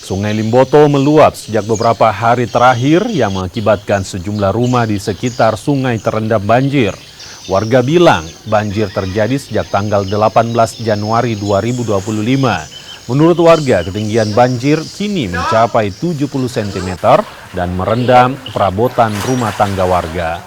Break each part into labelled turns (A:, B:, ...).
A: Sungai Limboto meluap sejak beberapa hari terakhir yang mengakibatkan sejumlah rumah di sekitar sungai terendam banjir. Warga bilang banjir terjadi sejak tanggal 18 Januari 2025. Menurut warga, ketinggian banjir kini mencapai 70 cm dan merendam perabotan rumah tangga warga.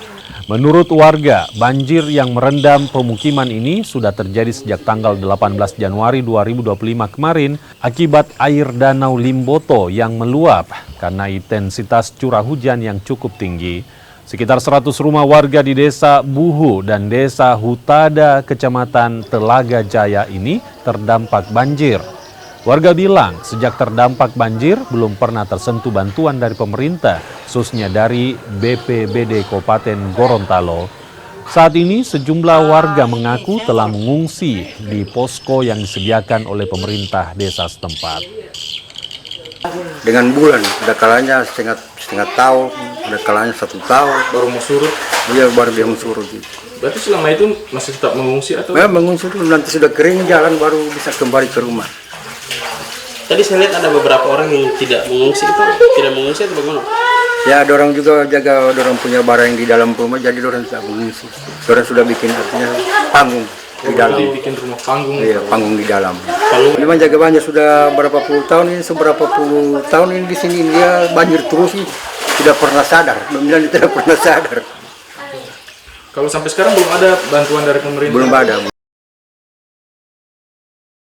A: Menurut warga, banjir yang merendam pemukiman ini sudah terjadi sejak tanggal 18 Januari 2025 kemarin akibat air danau Limboto yang meluap karena intensitas curah hujan yang cukup tinggi. Sekitar 100 rumah warga di Desa Buhu dan Desa Hutada, Kecamatan Telaga Jaya ini terdampak banjir. Warga bilang sejak terdampak banjir belum pernah tersentuh bantuan dari pemerintah, khususnya dari BPBD Kabupaten Gorontalo. Saat ini sejumlah warga mengaku telah mengungsi di posko yang disediakan oleh pemerintah desa setempat.
B: Dengan bulan, ada kalanya setengah tahun, ada kalanya 1 tahun.
C: Baru mau surut?
B: Iya, baru dia surut gitu.
C: Berarti selama itu masih tetap mengungsi atau?
B: Ya, mengungsi dulu, nanti sudah kering jalan baru bisa kembali ke rumah.
D: Tadi saya lihat ada beberapa orang yang tidak mengungsi atau bagaimana?
B: Ya, ada orang juga jaga, orang punya barang di dalam rumah, jadi orang tidak mengungsi. Orang sudah bikin artinya panggung di dalam.
C: Bikin rumah panggung?
B: Iya, panggung di dalam. Memang jaga banjir sudah berapa puluh tahun ini, seberapa puluh tahun ini di sini dia banjir terus sih. Tidak pernah sadar, dia tidak pernah sadar.
C: Kalau sampai sekarang belum ada bantuan dari pemerintah?
B: Belum ada.